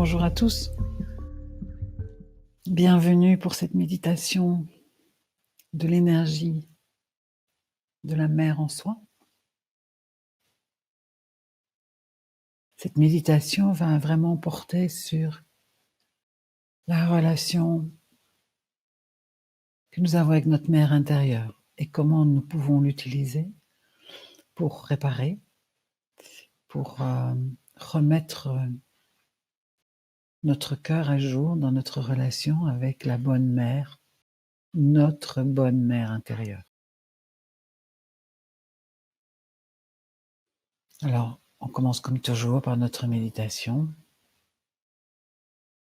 Bonjour à tous. Bienvenue pour cette méditation de l'énergie de la mère en soi. Cette méditation va vraiment porter sur la relation que nous avons avec notre mère intérieure et comment nous pouvons l'utiliser pour réparer, pour remettre notre cœur à jour dans notre relation avec la bonne mère, notre bonne mère intérieure. Alors, on commence comme toujours par notre méditation.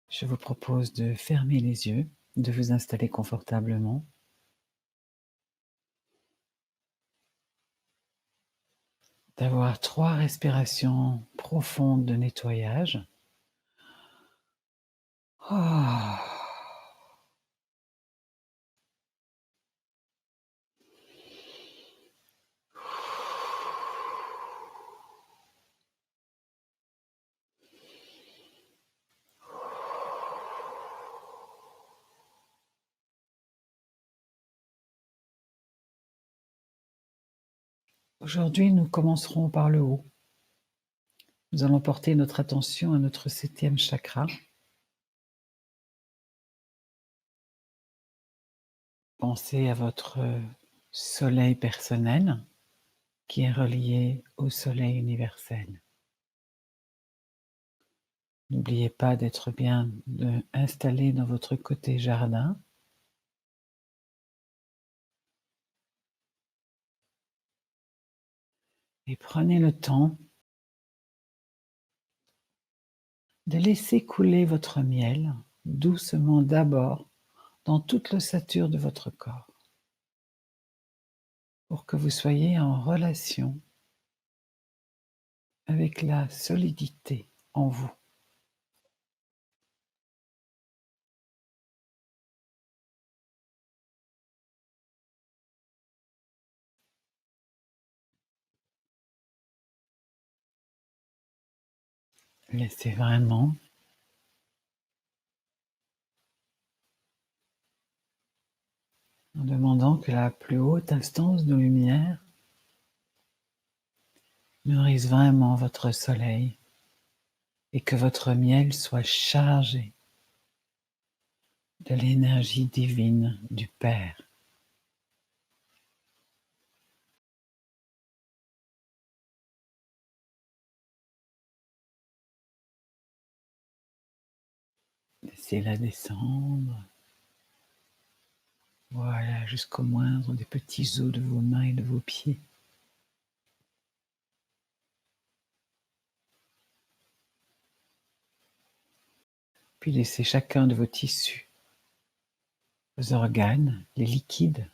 Je vous propose de fermer les yeux, de vous installer confortablement. D'avoir 3 respirations profondes de nettoyage. Ah. Aujourd'hui, nous commencerons par le haut. Nous allons porter notre attention à notre 7e chakra. Pensez à votre soleil personnel qui est relié au soleil universel. N'oubliez pas d'être bien installé dans votre côté jardin. Et prenez le temps de laisser couler votre miel doucement d'abord dans toute l'ossature de votre corps pour que vous soyez en relation avec la solidité en vous. Laissez vraiment en demandant que la plus haute instance de lumière nourrisse vraiment votre soleil et que votre miel soit chargé de l'énergie divine du Père. Laissez-la descendre. Voilà, jusqu'au moindre des petits os de vos mains et de vos pieds. Puis laissez chacun de vos tissus, vos organes, les liquides,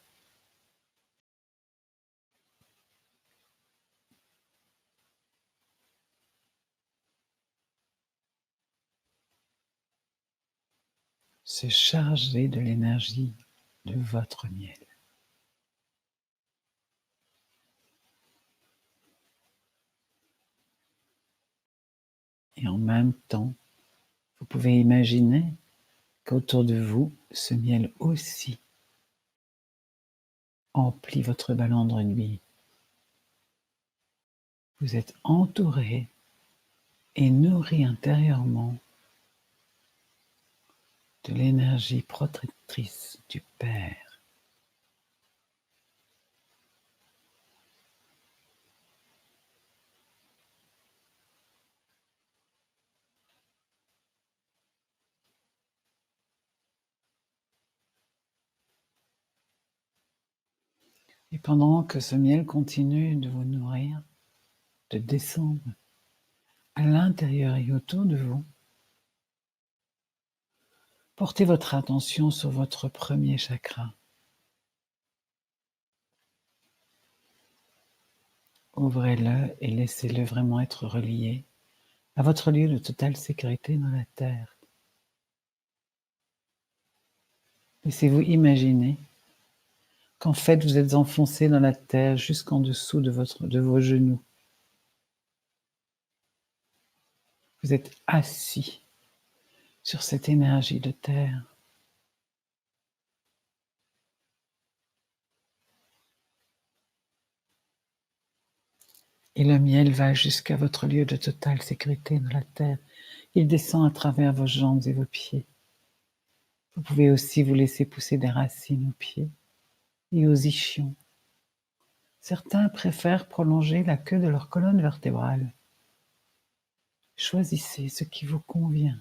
se charger de l'énergie de votre miel. Et en même temps, vous pouvez imaginer qu'autour de vous, ce miel aussi emplit votre ballon de rugby. Vous êtes entouré et nourri intérieurement de l'énergie protectrice du Père. Et pendant que ce miel continue de vous nourrir, de descendre à l'intérieur et autour de vous, portez votre attention sur votre premier chakra. Ouvrez-le et laissez-le vraiment être relié à votre lieu de totale sécurité dans la Terre. Laissez-vous imaginer qu'en fait vous êtes enfoncé dans la terre jusqu'en dessous de vos genoux. Vous êtes assis sur cette énergie de terre. Et le miel va jusqu'à votre lieu de totale sécurité dans la terre. Il descend à travers vos jambes et vos pieds. Vous pouvez aussi vous laisser pousser des racines aux pieds et aux ischions. Certains préfèrent prolonger la queue de leur colonne vertébrale. Choisissez ce qui vous convient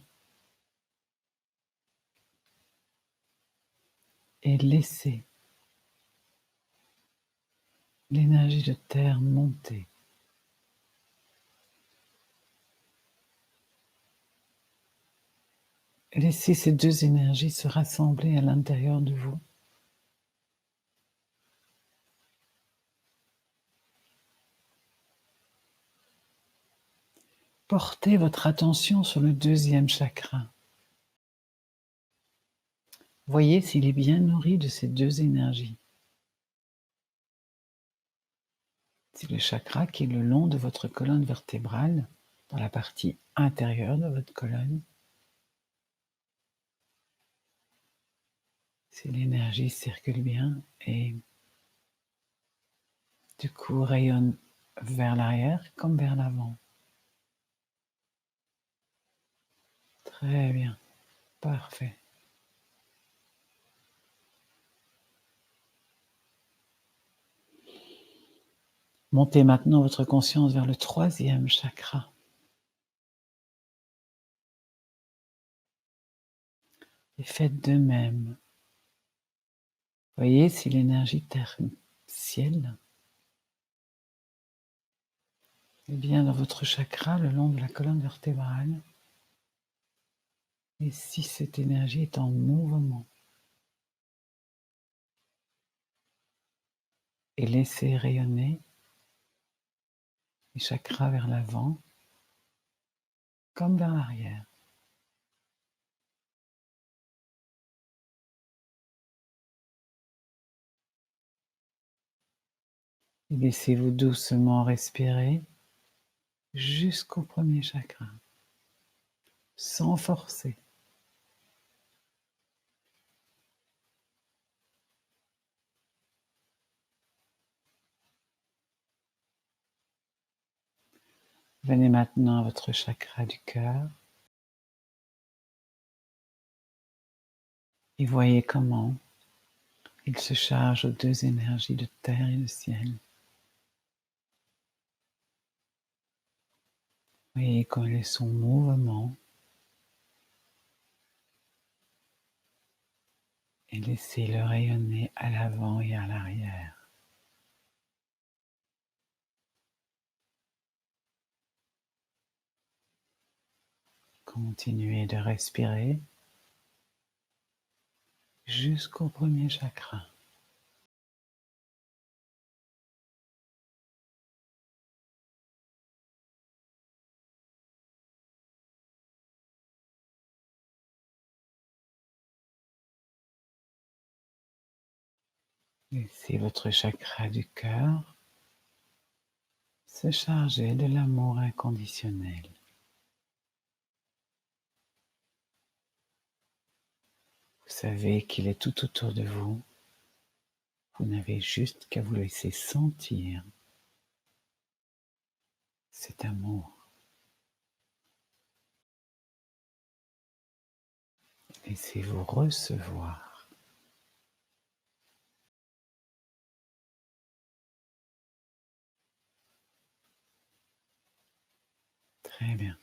et laissez l'énergie de terre monter. Et laissez ces deux énergies se rassembler à l'intérieur de vous. Portez votre attention sur le deuxième chakra. Voyez s'il est bien nourri de ces deux énergies. C'est le chakra qui est le long de votre colonne vertébrale, dans la partie intérieure de votre colonne. Si l'énergie circule bien et du coup rayonne vers l'arrière comme vers l'avant. Très bien, parfait. Montez maintenant votre conscience vers le troisième chakra. Et faites de même. Voyez si l'énergie terre-ciel est bien dans votre chakra le long de la colonne vertébrale. Et si cette énergie est en mouvement. Et laissez rayonner les chakras vers l'avant comme vers l'arrière. Et laissez-vous doucement respirer jusqu'au premier chakra, sans forcer. Venez maintenant à votre chakra du cœur et voyez comment il se charge aux deux énergies de terre et de ciel. Voyez comment il est son mouvement et laissez-le rayonner à l'avant et à l'arrière. Continuez de respirer jusqu'au premier chakra. Laissez votre chakra du cœur se charger de l'amour inconditionnel. Vous savez qu'il est tout autour de vous. Vous n'avez juste qu'à vous laisser sentir cet amour. Laissez-vous recevoir. Très bien.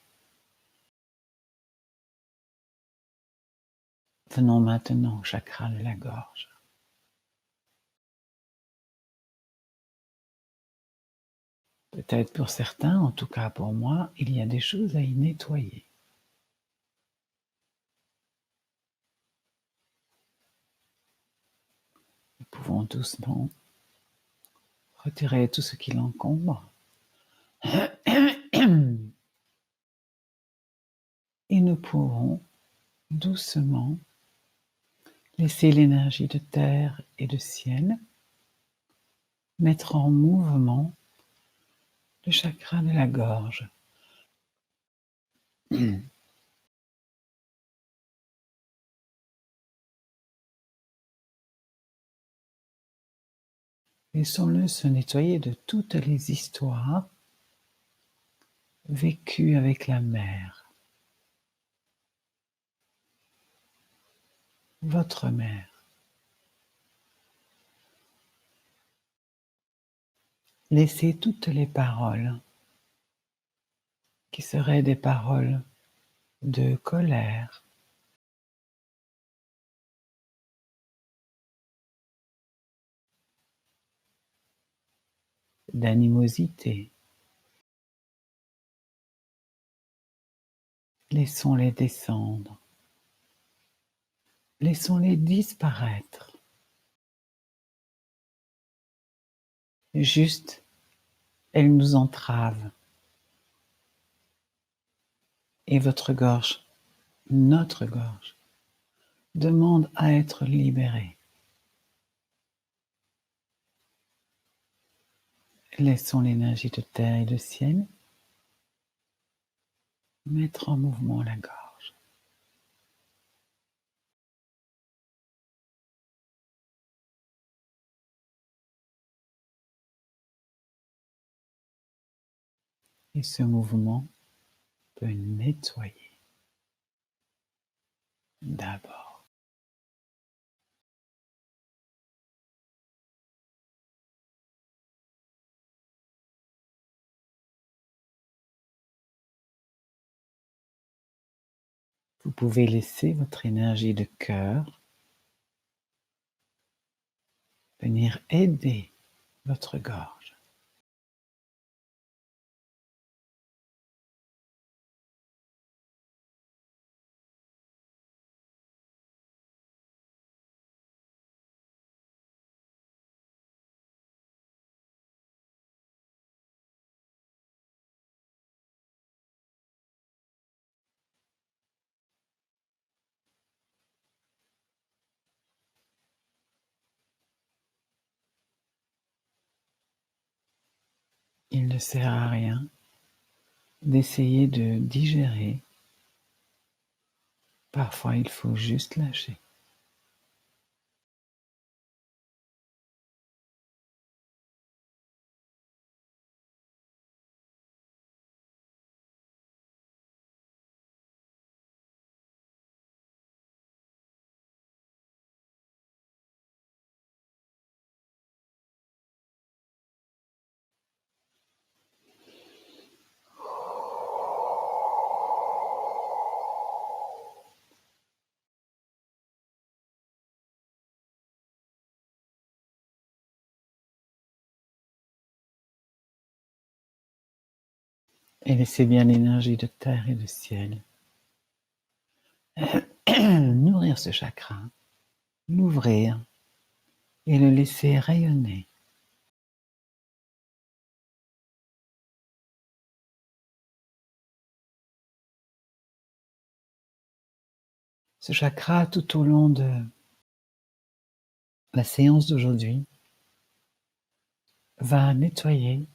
Venons maintenant au chakra de la gorge. Peut-être pour certains, en tout cas pour moi, il y a des choses à y nettoyer. Nous pouvons doucement retirer tout ce qui l'encombre. Et nous pourrons doucement laisser l'énergie de terre et de ciel mettre en mouvement le chakra de la gorge. Laissons-le se nettoyer de toutes les histoires vécues avec la mère, votre mère. Laissez toutes les paroles qui seraient des paroles de colère, d'animosité. Laissons-les descendre. Laissons-les disparaître. Juste, elles nous entravent. Et votre gorge, notre gorge, demande à être libérée. Laissons l'énergie de terre et de ciel mettre en mouvement la gorge. Et ce mouvement peut nettoyer d'abord. Vous pouvez laisser votre énergie de cœur venir aider votre gorge. Il ne sert à rien d'essayer de digérer. Parfois, il faut juste lâcher. Et laissez bien l'énergie de terre et de ciel nourrir ce chakra, l'ouvrir et le laisser rayonner. Ce chakra, tout au long de la séance d'aujourd'hui, va nettoyer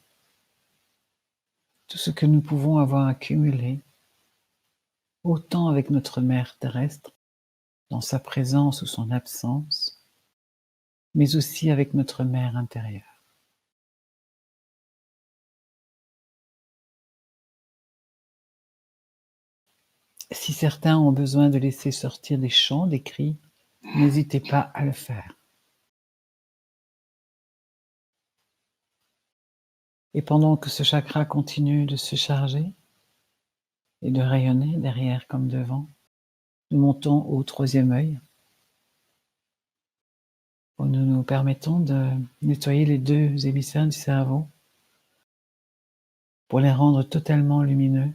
tout ce que nous pouvons avoir accumulé, autant avec notre mère terrestre, dans sa présence ou son absence, mais aussi avec notre mère intérieure. Si certains ont besoin de laisser sortir des chants, des cris, n'hésitez pas à le faire. Et pendant que ce chakra continue de se charger et de rayonner derrière comme devant, nous montons au troisième œil, où nous nous permettons de nettoyer les deux hémisphères du cerveau pour les rendre totalement lumineux.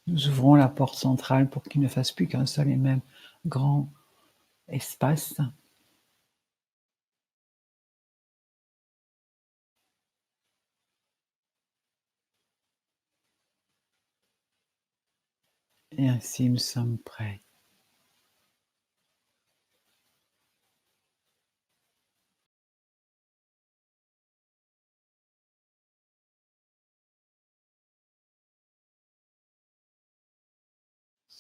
Nous ouvrons la porte centrale pour qu'il ne fasse plus qu'un seul et même grand espace. Et ainsi nous sommes prêts.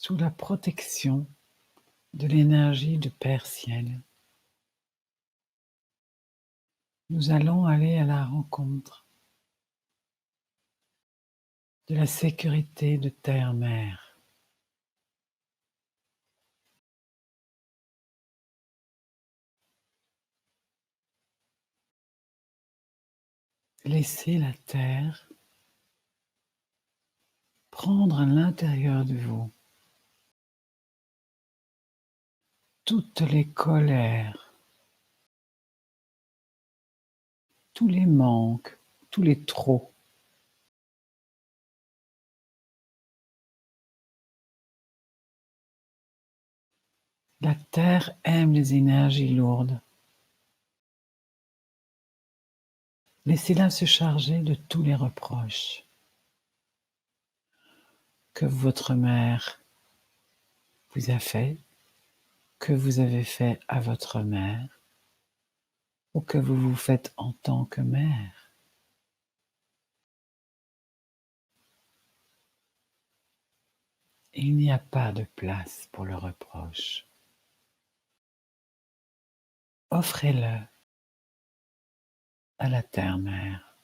sous la protection de l'énergie de Père Ciel. Nous allons aller à la rencontre de la sécurité de Terre-Mère. Laissez la Terre prendre à l'intérieur de vous toutes les colères, tous les manques, tous les trop. La Terre aime les énergies lourdes. Laissez-la se charger de tous les reproches que votre mère vous a fait, que vous avez fait à votre mère, ou que vous vous faites en tant que mère. Il n'y a pas de place pour le reproche. Offrez-le à la Terre-Mère.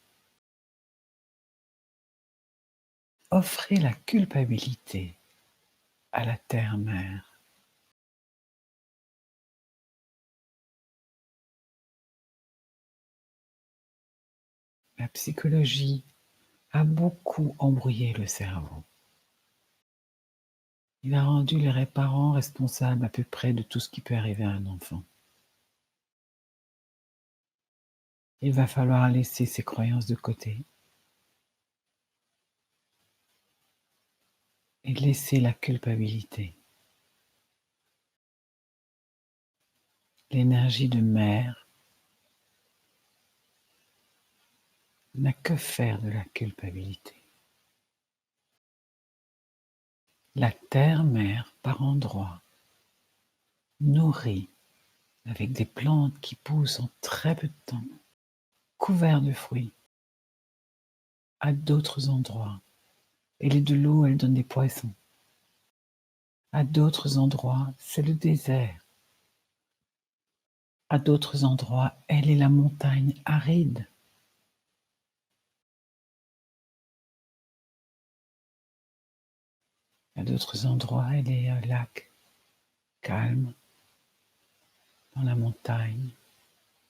Offrez la culpabilité à la Terre-Mère. La psychologie a beaucoup embrouillé le cerveau. Il a rendu les parents responsables à peu près de tout ce qui peut arriver à un enfant. Il va falloir laisser ces croyances de côté et laisser la culpabilité. L'énergie de mère n'a que faire de la culpabilité. La terre-mère, par endroits, nourrit avec des plantes qui poussent en très peu de temps, couverts de fruits, à d'autres endroits. Elle est de l'eau, elle donne des poissons. À d'autres endroits, c'est le désert. À d'autres endroits, elle est la montagne aride. À d'autres endroits, elle est un lac calme, dans la montagne,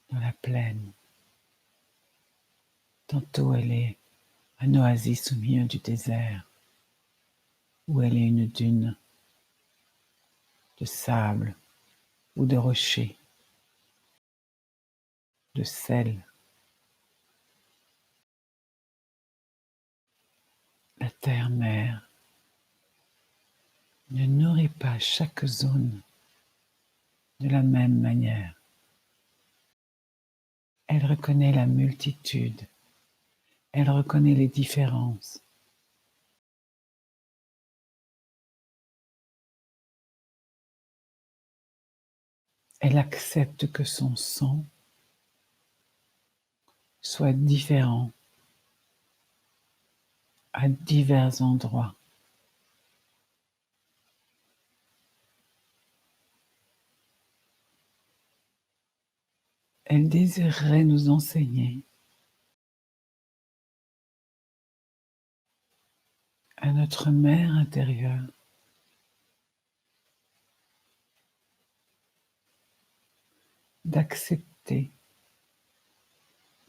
dans la plaine. Tantôt, elle est un oasis au milieu du désert, ou elle est une dune de sable ou de rochers, de sel. La terre-mère ne nourrit pas chaque zone de la même manière. Elle reconnaît la multitude, elle reconnaît les différences. Elle accepte que son sang soit différent à divers endroits. Elle désirerait nous enseigner à notre mère intérieure d'accepter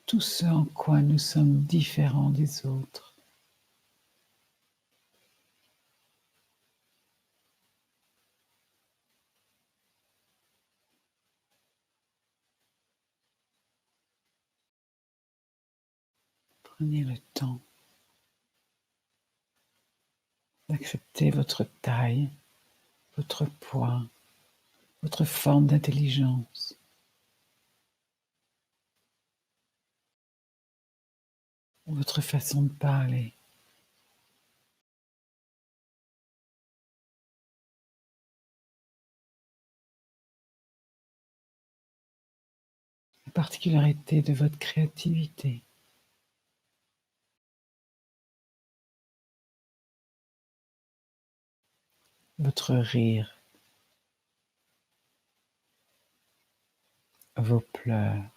tout ce en quoi nous sommes différents des autres. Prenez le temps d'accepter votre taille, votre poids, votre forme d'intelligence, votre façon de parler. La particularité de votre créativité. votre rire, vos pleurs.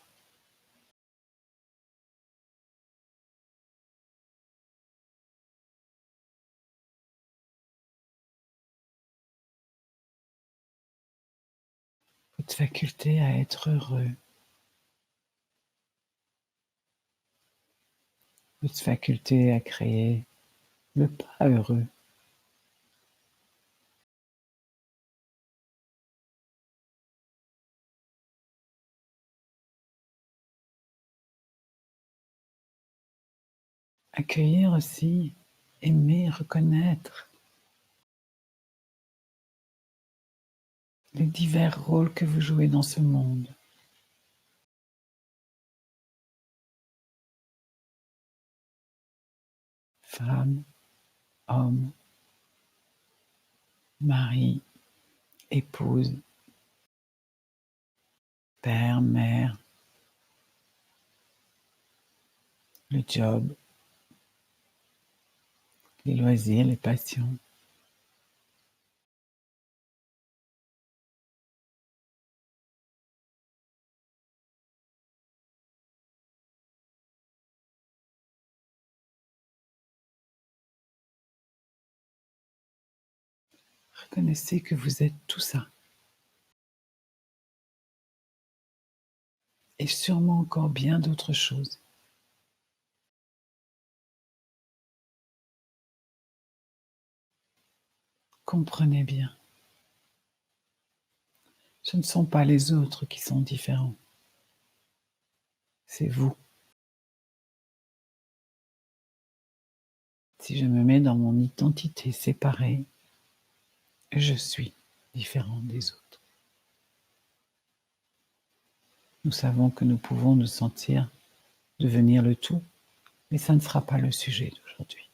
Votre faculté à être heureux, votre faculté à créer le pas heureux. Accueillir aussi, aimer, reconnaître les divers rôles que vous jouez dans ce monde. Femme, homme, mari, épouse, père, mère, le job, les loisirs, les passions. Reconnaissez que vous êtes tout ça. Et sûrement encore bien d'autres choses. Comprenez bien. Ce ne sont pas les autres qui sont différents. C'est vous. Si je me mets dans mon identité séparée, je suis différent des autres. Nous savons que nous pouvons nous sentir devenir le tout, mais ça ne sera pas le sujet d'aujourd'hui.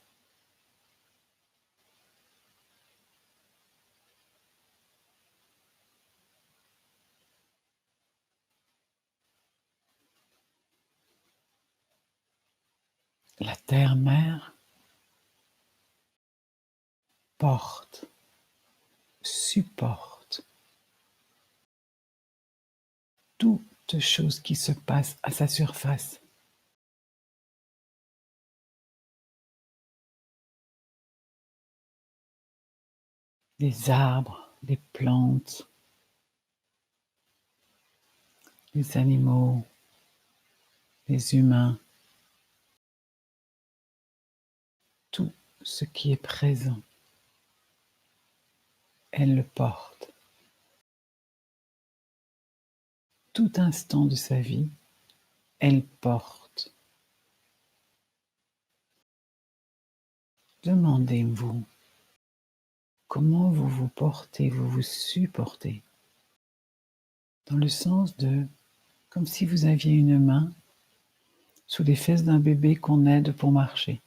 La terre-mère porte, supporte toute chose qui se passe à sa surface. Les arbres, les plantes, les animaux, les humains, tout ce qui est présent, elle le porte. Tout instant de sa vie, elle porte. Demandez-vous comment vous vous portez, vous vous supportez. Dans le sens de comme si vous aviez une main sous les fesses d'un bébé qu'on aide pour marcher.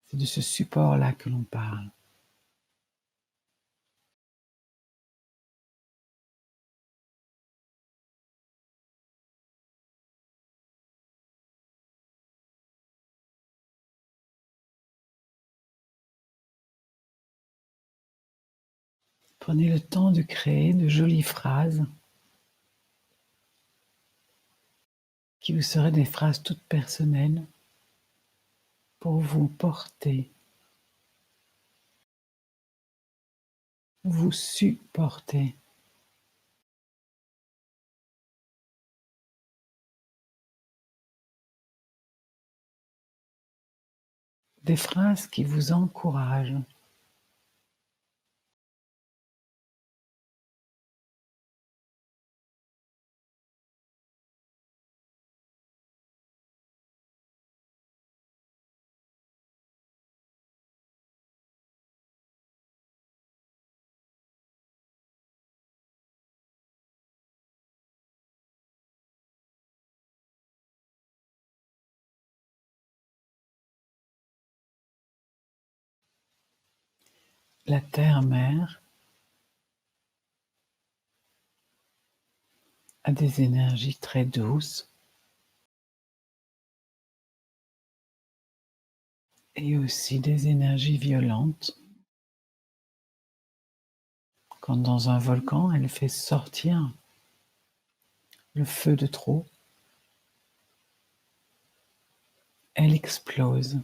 C'est de ce support-là que l'on parle. Prenez le temps de créer de jolies phrases qui vous seraient des phrases toutes personnelles pour vous porter, vous supporter. Des phrases qui vous encouragent. La terre-mère a des énergies très douces et aussi des énergies violentes Quand dans un volcan, elle fait sortir le feu de trop, elle explose.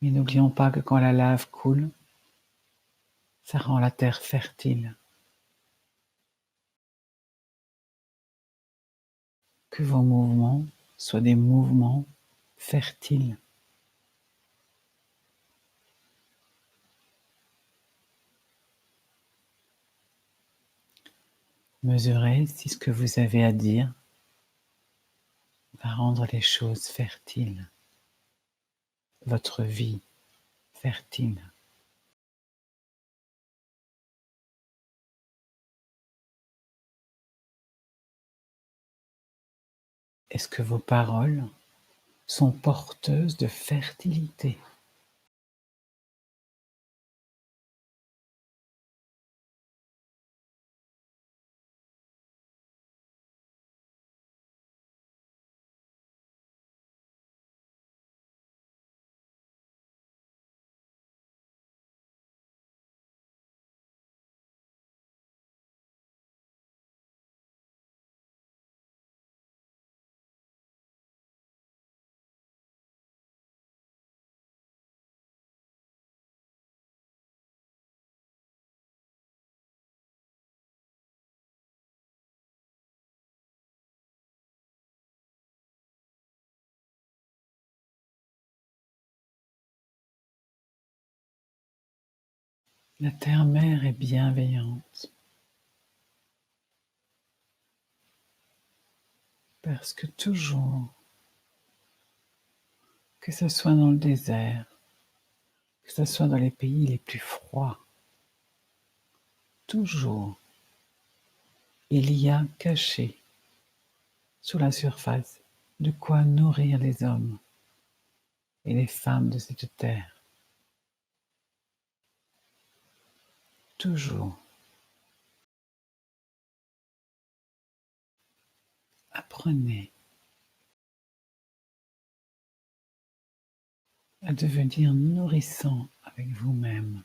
Mais n'oublions pas que quand la lave coule, ça rend la terre fertile. Que vos mouvements soient des mouvements fertiles. Mesurez si ce que vous avez à dire va rendre les choses fertiles, votre vie fertile. Est-ce que vos paroles sont porteuses de fertilité? La terre-mère est bienveillante parce que toujours, que ce soit dans le désert, que ce soit dans les pays les plus froids, toujours, il y a caché sous la surface de quoi nourrir les hommes et les femmes de cette terre. Toujours. Apprenez à devenir nourrissant avec vous-même.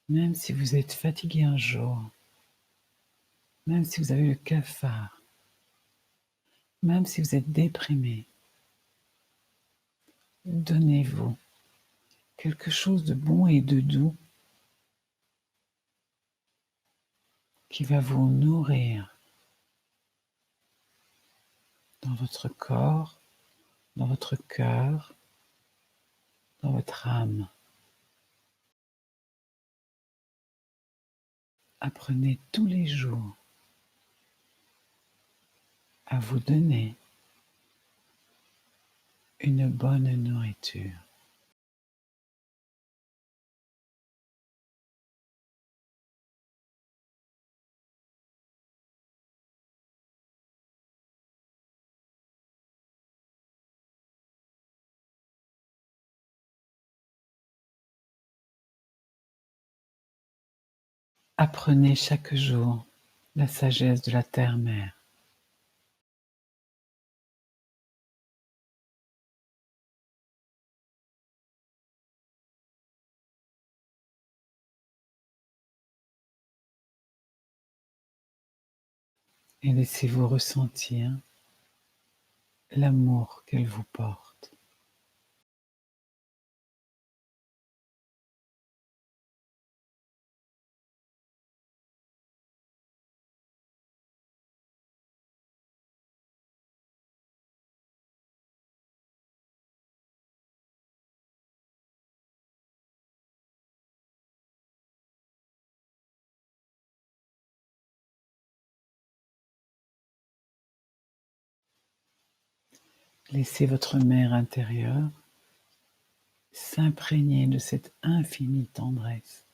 Même si vous êtes fatigué un jour, même si vous avez le cafard, même si vous êtes déprimé, donnez-vous quelque chose de bon et de doux qui va vous nourrir dans votre corps, dans votre cœur, dans votre âme. Apprenez tous les jours à vous donner une bonne nourriture. Apprenez chaque jour la sagesse de la terre-mère. Et laissez-vous ressentir l'amour qu'elle vous porte. Laissez votre mère intérieure s'imprégner de cette infinie tendresse.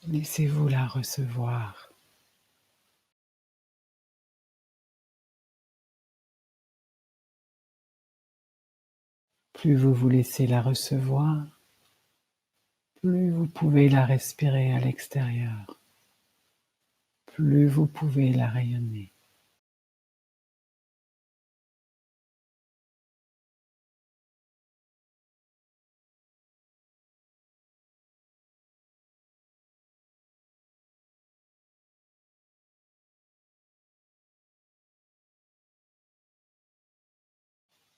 Laissez-vous la recevoir. Plus vous vous laissez la recevoir, plus vous pouvez la respirer à l'extérieur, plus vous pouvez la rayonner.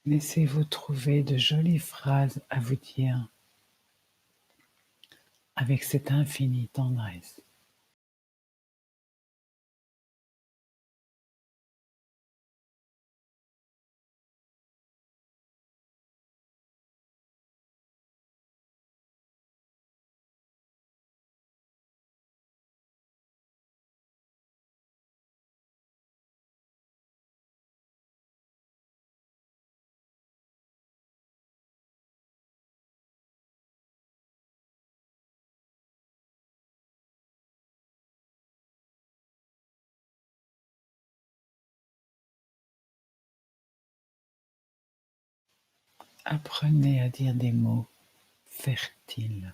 Laissez-vous trouver de jolies phrases à vous dire avec cette infinie tendresse. Apprenez à dire des mots fertiles.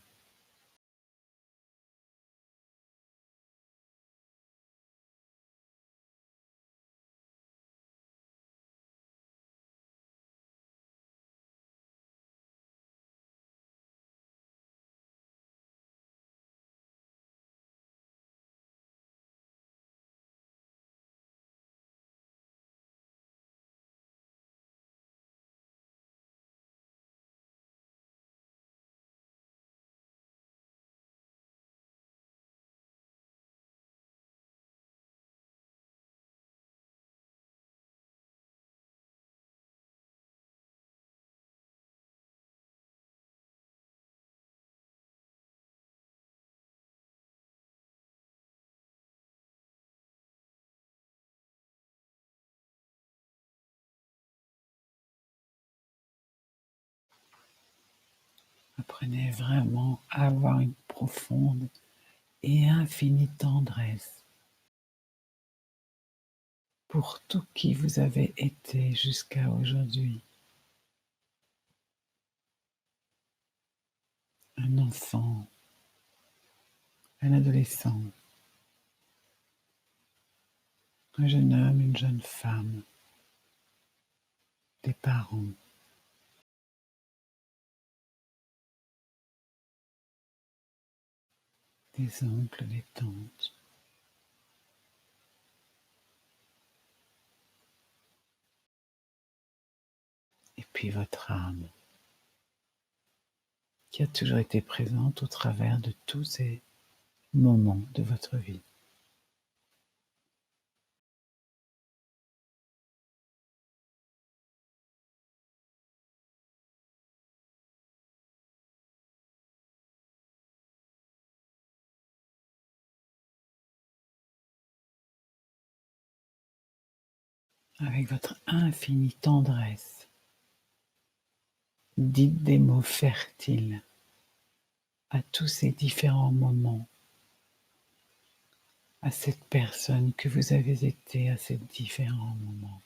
Apprenez vraiment à avoir une profonde et infinie tendresse pour tout qui vous avez été jusqu'à aujourd'hui. Un enfant, un adolescent, un jeune homme, une jeune femme, des parents, des oncles, des tantes, et puis votre âme, qui a toujours été présente au travers de tous ces moments de votre vie. Avec votre infinie tendresse, dites des mots fertiles à tous ces différents moments, à cette personne que vous avez été à ces différents moments.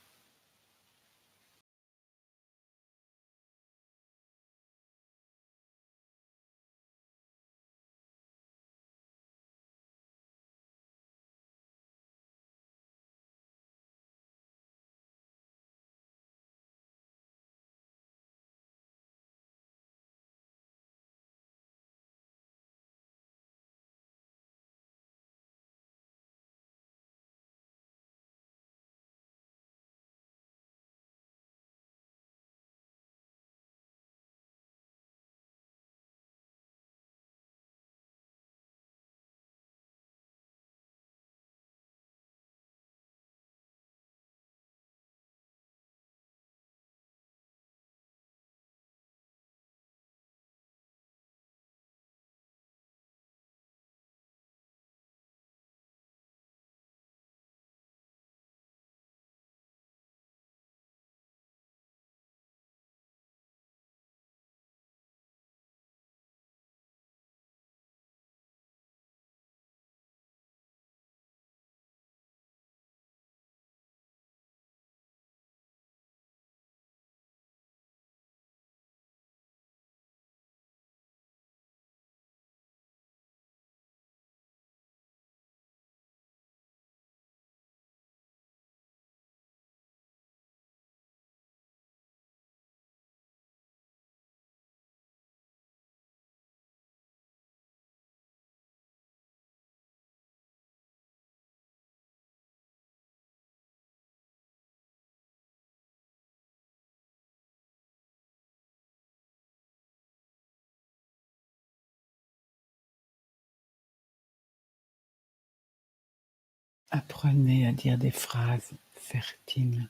Apprenez à dire des phrases fertiles.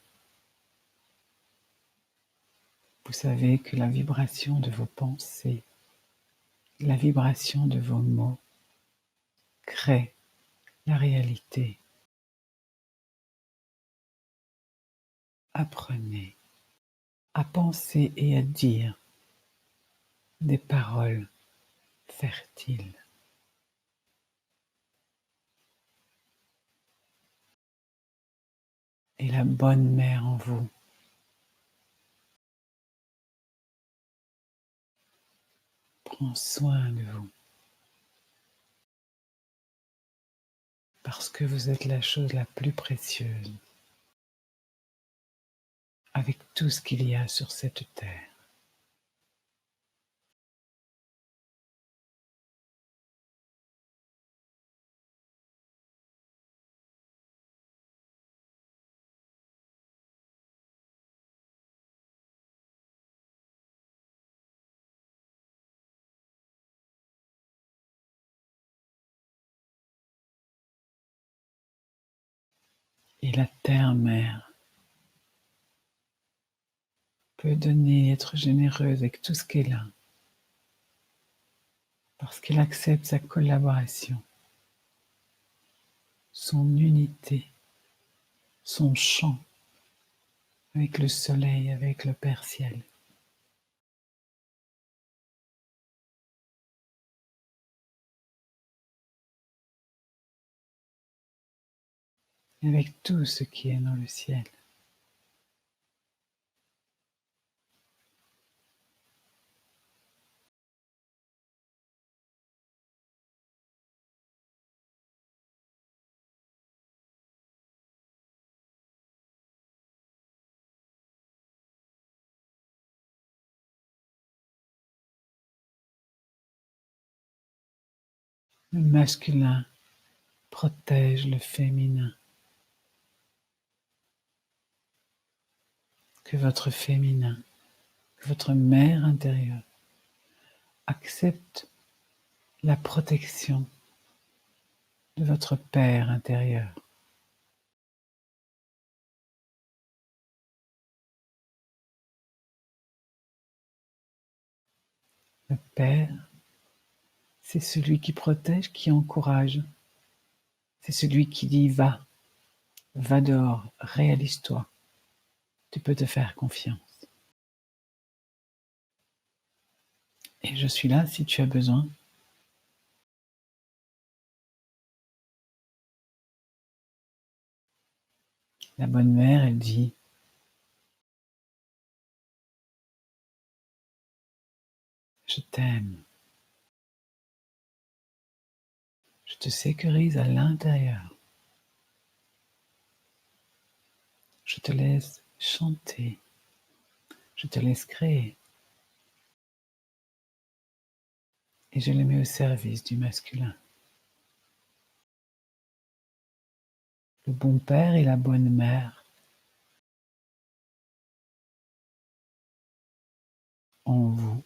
Vous savez que la vibration de vos pensées, la vibration de vos mots crée la réalité. Apprenez à penser et à dire des paroles fertiles. Et la bonne mère en vous prend soin de vous. Parce que vous êtes la chose la plus précieuse avec tout ce qu'il y a sur cette terre. Et la terre-mère peut donner, être généreuse avec tout ce qu'elle a, parce qu'elle accepte sa collaboration, son unité, son chant avec le soleil, avec le Père Ciel. Et avec tout ce qui est dans le ciel. Le masculin protège le féminin. Que votre féminin, que votre mère intérieure accepte la protection de votre père intérieur. Le père, c'est celui qui protège, qui encourage. C'est celui qui dit va dehors, réalise-toi. Tu peux te faire confiance. Et je suis là si tu as besoin. La bonne mère, elle dit, je t'aime. Je te sécurise à l'intérieur. Je te laisse chanter. Je te laisse créer. Et je les mets au service du masculin. Le bon père et la bonne mère en vous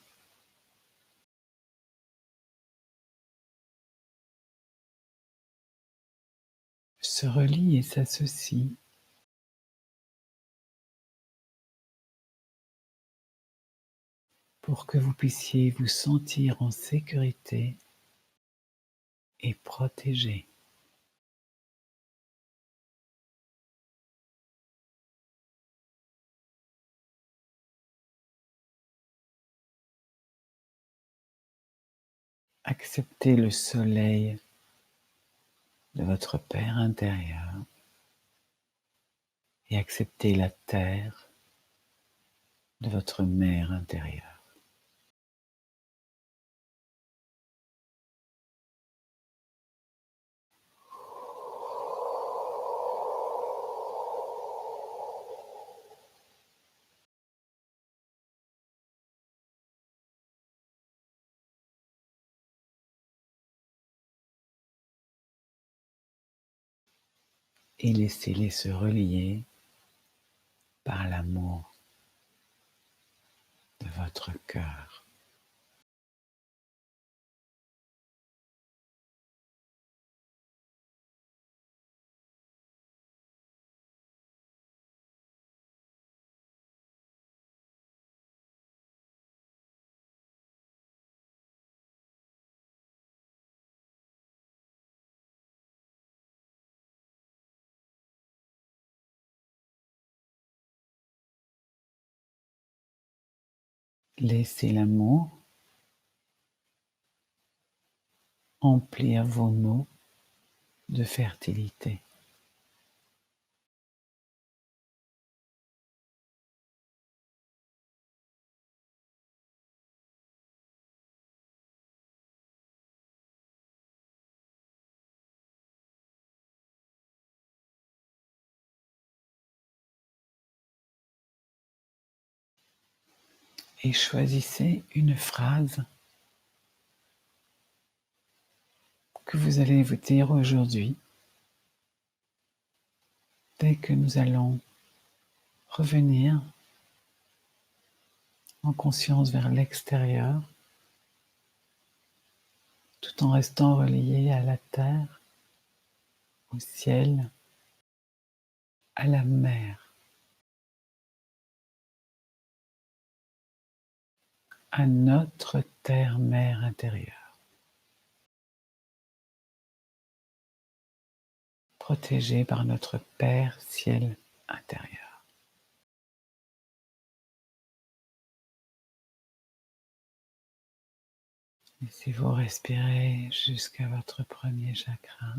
se relient et s'associent pour que vous puissiez vous sentir en sécurité et protégé. Acceptez le soleil de votre Père intérieur et acceptez la terre de votre Mère intérieure. Et laissez-les se relier par l'amour de votre cœur. Laissez l'amour emplir vos mots de fertilité. Et choisissez une phrase que vous allez vous dire aujourd'hui. Dès que nous allons revenir en conscience vers l'extérieur, tout en restant relié à la terre, au ciel, à la mer, à notre terre-mère intérieure, protégée par notre Père ciel intérieur. Laissez-vous respirer jusqu'à votre premier chakra.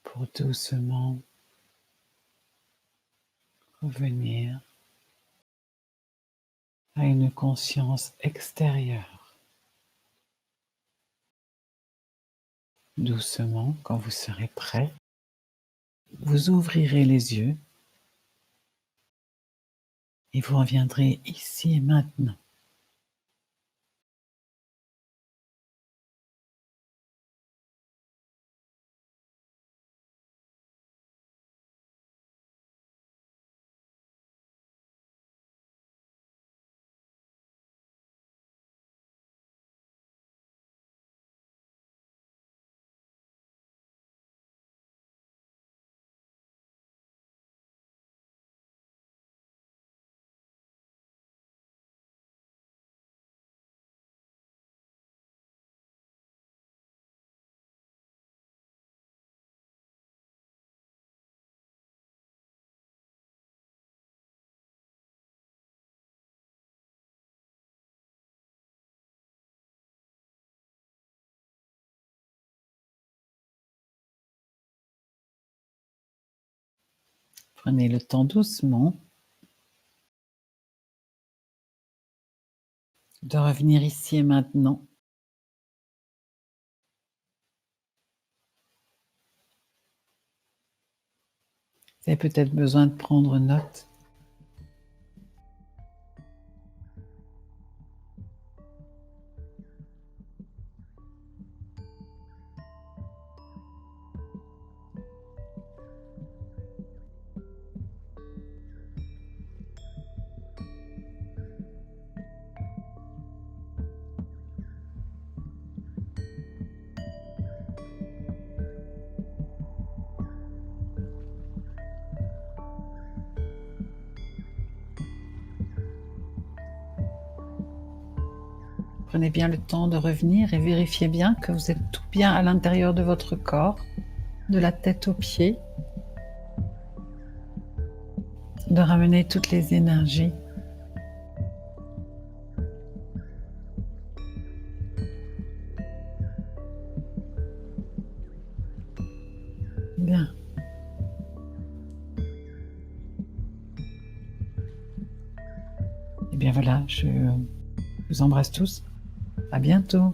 Pour doucement revenir à une conscience extérieure. Doucement, quand vous serez prêt, vous ouvrirez les yeux et vous reviendrez ici et maintenant. Prenez le temps doucement de revenir ici et maintenant. Vous avez peut-être besoin de prendre note. Prenez bien le temps de revenir et vérifiez bien que vous êtes tout bien à l'intérieur de votre corps, de la tête aux pieds, de ramener toutes les énergies. Bien. Et bien voilà, je vous embrasse tous. À bientôt.